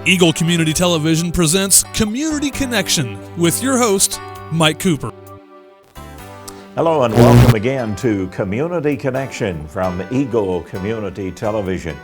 Eagle Community Television presents Community Connection with your host, Mike Cooper. Hello and welcome again to Community Connection from Eagle Community Television.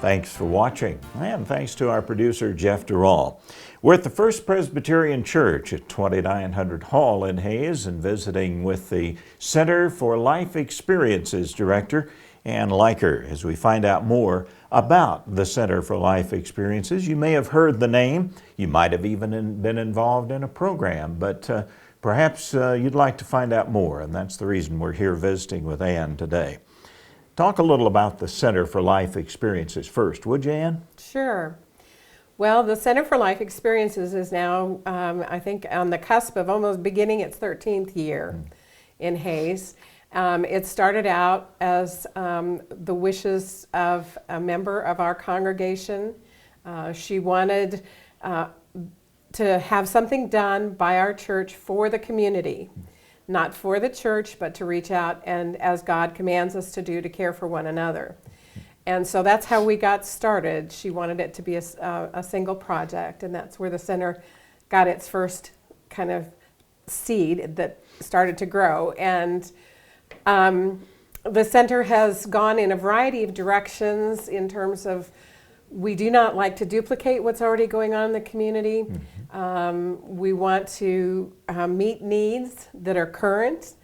Thanks for watching, and thanks to our producer, Jeff Durall. We're at the First Presbyterian Church at 2900 Hall in Hayes and visiting with the Center for Life Experiences Director, Ann Leiker, as we find out more about the Center for Life Experiences. You may have heard the name. You might have even been involved in a program, but perhaps you'd like to find out more, and that's the reason we're here visiting with Ann today. Talk a little about the Center for Life Experiences first, would you, Ann? Sure. Well, the Center for Life Experiences is now, I think, on the cusp of almost beginning its 13th year in Hayes. It started out as the wishes of a member of our congregation. She wanted to have something done by our church for the community, not for the church, but to reach out and, as God commands us to do, to care for one another. And so that's how we got started. She wanted it to be a single project, and that's where the center got its first kind of seed that started to grow. And the center has gone in a variety of directions in terms of we do not like to duplicate what's already going on in the community. We want to meet needs that are current.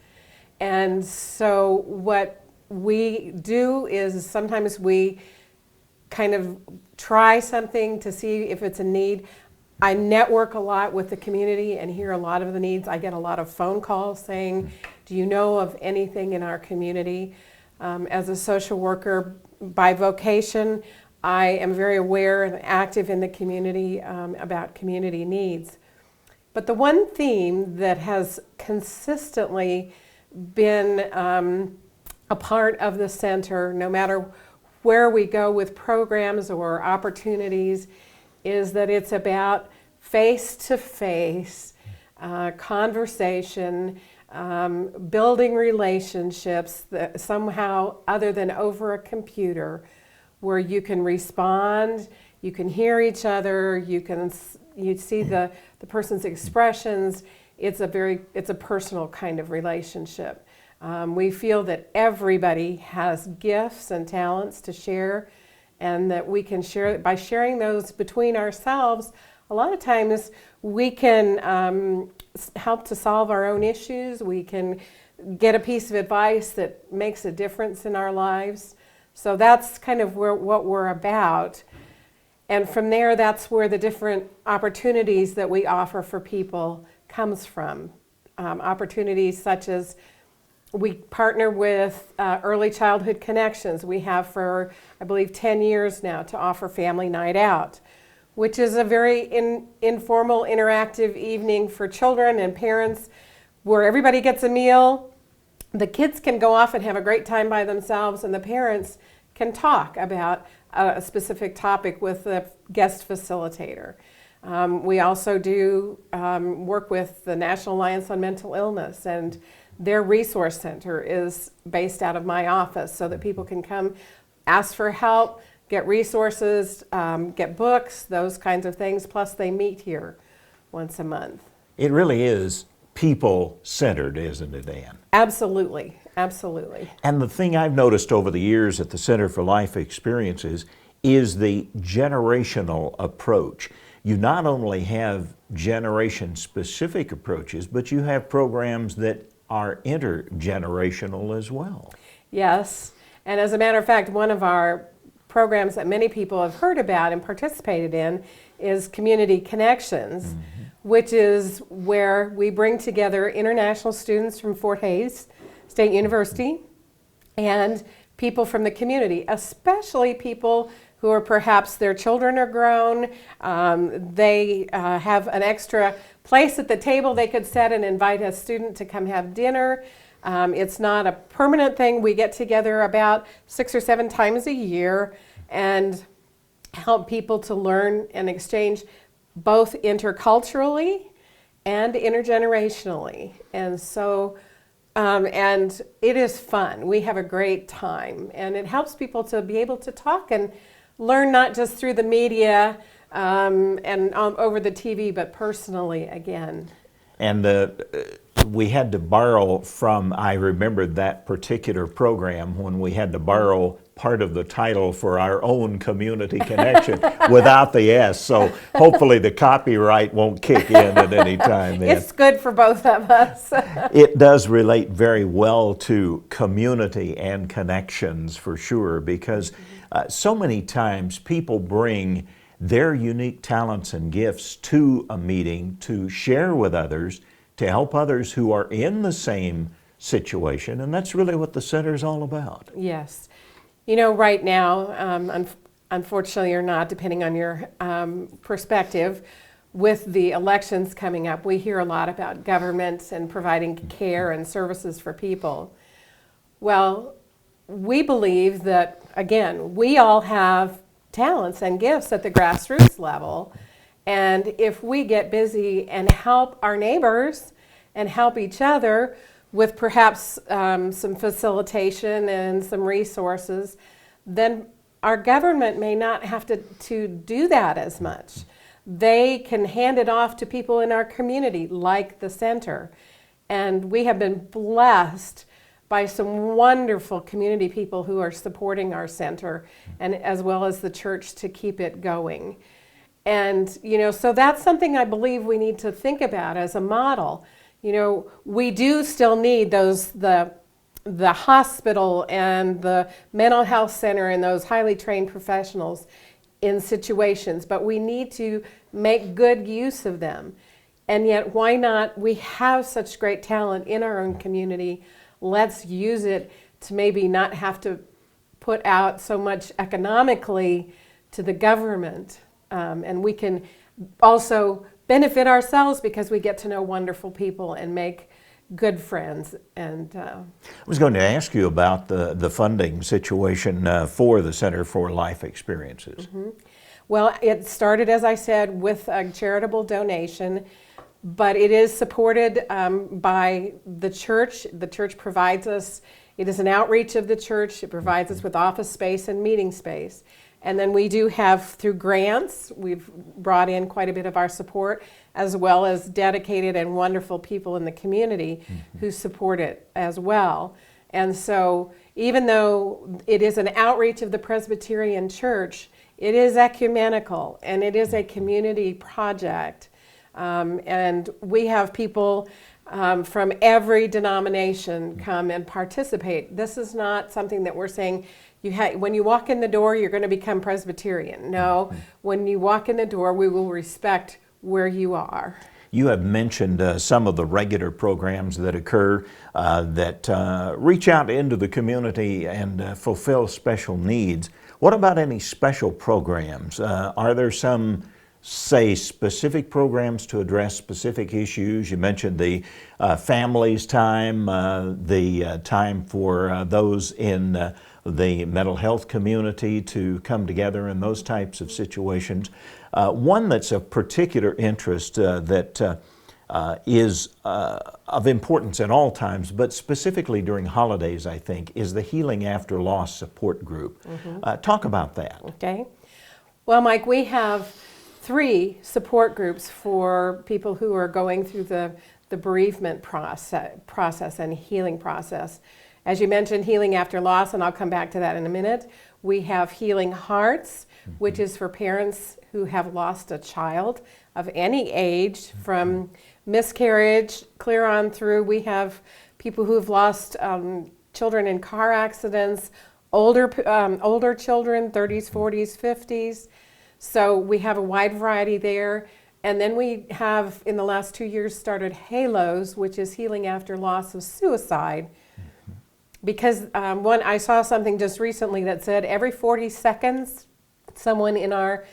And so what we do is sometimes we kind of try something to see if it's a need. I network a lot with the community and hear a lot of the needs. I get a lot of phone calls saying, do you know of anything in our community? As a social worker by vocation, I am very aware and active in the community about community needs. But the one theme that has consistently been a part of the center, no matter where we go with programs or opportunities, is that it's about face-to-face conversation, building relationships that somehow other than over a computer, where you can respond, you can hear each other, you see the person's expressions. It's a personal kind of relationship. We feel that everybody has gifts and talents to share, and that we can share, by sharing those between ourselves, a lot of times we can help to solve our own issues. We can get a piece of advice that makes a difference in our lives. So that's kind of what we're about. And from there, that's where the different opportunities that we offer for people comes from. Opportunities such as we partner with Early Childhood Connections. We have for, I believe, 10 years now to offer Family Night Out, which is a very informal, interactive evening for children and parents where everybody gets a meal. The kids can go off and have a great time by themselves, and the parents can talk about a specific topic with the guest facilitator. We also do work with the National Alliance on Mental Illness, and their resource center is based out of my office so that people can come ask for help, get resources, get books, those kinds of things, plus they meet here once a month. It really is people-centered, isn't it, Ann? Absolutely, absolutely. And the thing I've noticed over the years at the Center for Life Experiences is the generational approach. You not only have generation-specific approaches, but you have programs that are intergenerational as well. Yes, and as a matter of fact, one of our programs that many people have heard about and participated in is Community Connections, which is where we bring together international students from Fort Hays State University and people from the community, especially people who are perhaps their children are grown, they have an extra place at the table they could set and invite a student to come have dinner. It's not a permanent thing. We get together about 6 or 7 times a year and help people to learn and exchange both interculturally and intergenerationally. And so, and it is fun. We have a great time, and it helps people to be able to talk and learn not just through the media and over the TV, but personally again. And we had to borrow from, I remember that particular program when we had to borrow part of the title for our own Community Connection without the S. So hopefully the copyright won't kick in at any time then. It's good for both of us. It does relate very well to community and connections for sure, because so many times people bring their unique talents and gifts to a meeting to share with others, to help others who are in the same situation, and that's really what the center is all about. Yes. You know, right now, unfortunately or not, depending on your perspective, with the elections coming up, we hear a lot about government and providing care and services for people. Well, we believe that, again, we all have talents and gifts at the grassroots level. And if we get busy and help our neighbors and help each other with perhaps some facilitation and some resources, then our government may not have to do that as much. They can hand it off to people in our community, like the center. And we have been blessed by some wonderful community people who are supporting our center, and as well as the church, to keep it going. And, you know, so that's something I believe we need to think about as a model. You know, we do still need the hospital and the mental health center and those highly trained professionals in situations, but we need to make good use of them. And yet, why not? We have such great talent in our own community. Let's use it to maybe not have to put out so much economically to the government. And we can also benefit ourselves because we get to know wonderful people and make good friends. And I was going to ask you about the funding situation for the Center for Life Experiences. Mm-hmm. Well, it started, as I said, with a charitable donation, but it is supported by the church. The church provides us, it is an outreach of the church. It provides us with office space and meeting space. And then we do have, through grants, we've brought in quite a bit of our support, as well as dedicated and wonderful people in the community who support it as well. And so even though it is an outreach of the Presbyterian Church, it is ecumenical and it is a community project. And we have people from every denomination come and participate. This is not something that we're saying, when you walk in the door, you're going to become Presbyterian. No, when you walk in the door, we will respect where you are. You have mentioned some of the regular programs that occur that reach out into the community and fulfill special needs. What about any special programs? Are there some, say, specific programs to address specific issues? You mentioned the families time, the time for those in the mental health community to come together in those types of situations. One that's of particular interest that is of importance at all times, but specifically during holidays, I think, is the Healing After Loss Support Group. Talk about that. Okay. Well, Mike, we have 3 support groups for people who are going through the bereavement process and healing process. As you mentioned, Healing After Loss, and I'll come back to that in a minute. We have Healing Hearts, which is for parents who have lost a child of any age, from miscarriage clear on through. We have people who have lost children in car accidents, older children, 30s, 40s, 50s. So we have a wide variety there. And then we have, in the last 2 years, started HALOS, which is Healing After Loss of Suicide. Because I saw something just recently that said every 40 seconds, someone in our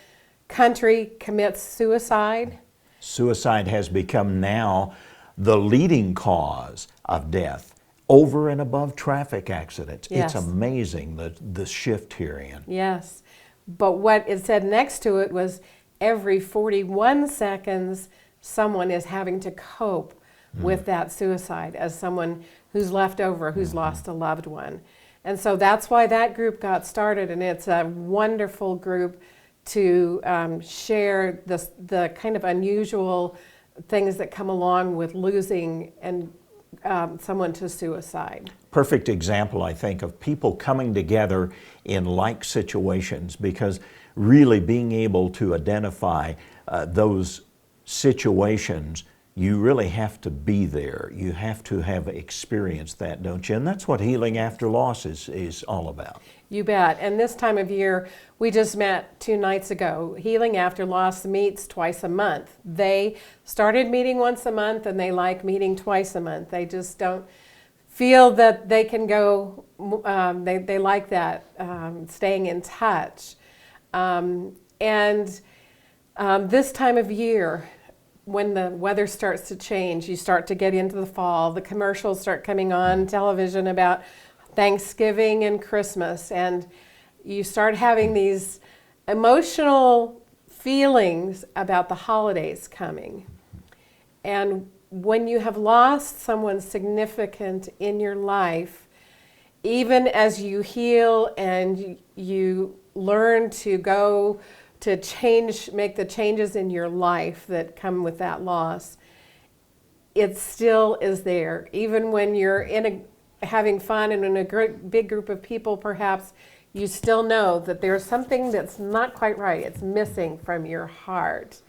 country commits suicide. Suicide has become now the leading cause of death over and above traffic accidents. Yes. It's amazing the shift herein. Yes. But what it said next to it was every 41 seconds, someone is having to cope with that suicide as someone who's left over, who's lost a loved one. And so that's why that group got started, and it's a wonderful group to share the kind of unusual things that come along with losing and someone to suicide. Perfect example, I think, of people coming together in like situations, because really being able to identify those situations, you really have to be there. You have to have experienced that, don't you? And that's what Healing After Loss is all about. You bet. And this time of year, we just met 2 nights ago. Healing After Loss meets twice a month. They started meeting once a month, and they like meeting twice a month. They just don't feel that they can go, they like that, staying in touch. This time of year, when the weather starts to change, you start to get into the fall, the commercials start coming on television about Thanksgiving and Christmas, and you start having these emotional feelings about the holidays coming. And when you have lost someone significant in your life, even as you heal and you learn to go to change, make the changes in your life that come with that loss, it still is there. Even when you're having fun and in a big group of people, perhaps, you still know that there's something that's not quite right. It's missing from your heart.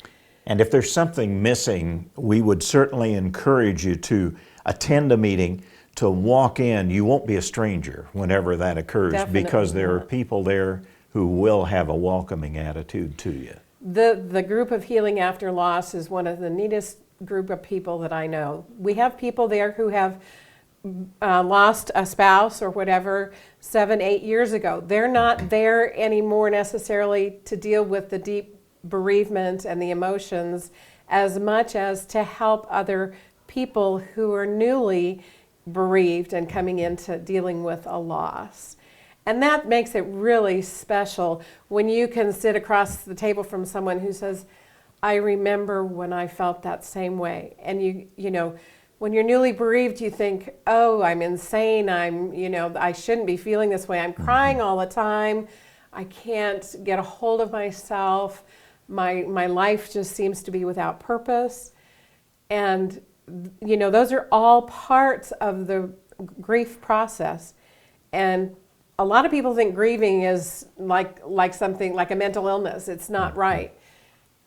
And if there's something missing, we would certainly encourage you to attend a meeting, to walk in. You won't be a stranger whenever that occurs. Definitely because there are not. people there who will have a welcoming attitude to you. The group of Healing After Loss is one of the neatest group of people that I know. We have people there who have lost a spouse or whatever 7, 8 years ago. They're not there anymore necessarily to deal with the deep bereavement and the emotions as much as to help other people who are newly bereaved and coming into dealing with a loss. And that makes it really special when you can sit across the table from someone who says, I remember when I felt that same way. And you know, when you're newly bereaved, you think, oh, I'm insane. I shouldn't be feeling this way. I'm crying all the time. I can't get a hold of myself. My life just seems to be without purpose. And, you know, those are all parts of the grief process. And a lot of people think grieving is like something like a mental illness. It's not right.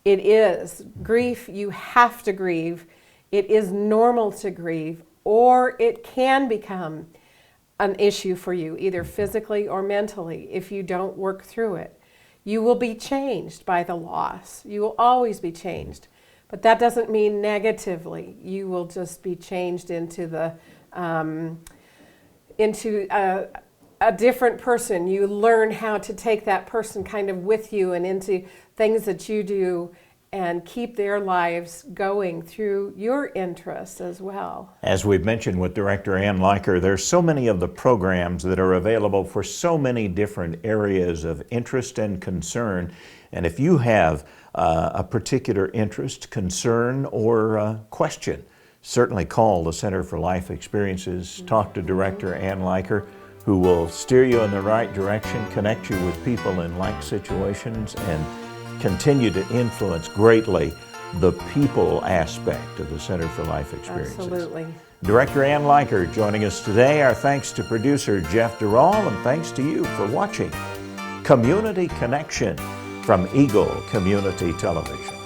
It is. Grief, you have to grieve. It is normal to grieve, or it can become an issue for you, either physically or mentally, if you don't work through it. You will be changed by the loss. You will always be changed. But that doesn't mean negatively. You will just be changed into a different person. You learn how to take that person kind of with you and into things that you do and keep their lives going through your interests as well. As we've mentioned with Director Ann Leiker, there's so many of the programs that are available for so many different areas of interest and concern. And if you have a particular interest, concern, or question, certainly call the Center for Life Experiences. Talk to Director Ann Leiker, who will steer you in the right direction, connect you with people in like situations, and continue to influence greatly the people aspect of the Center for Life Experiences. Absolutely. Director Ann Leiker joining us today. Our thanks to producer Jeff Durall, and thanks to you for watching Community Connection from Eagle Community Television.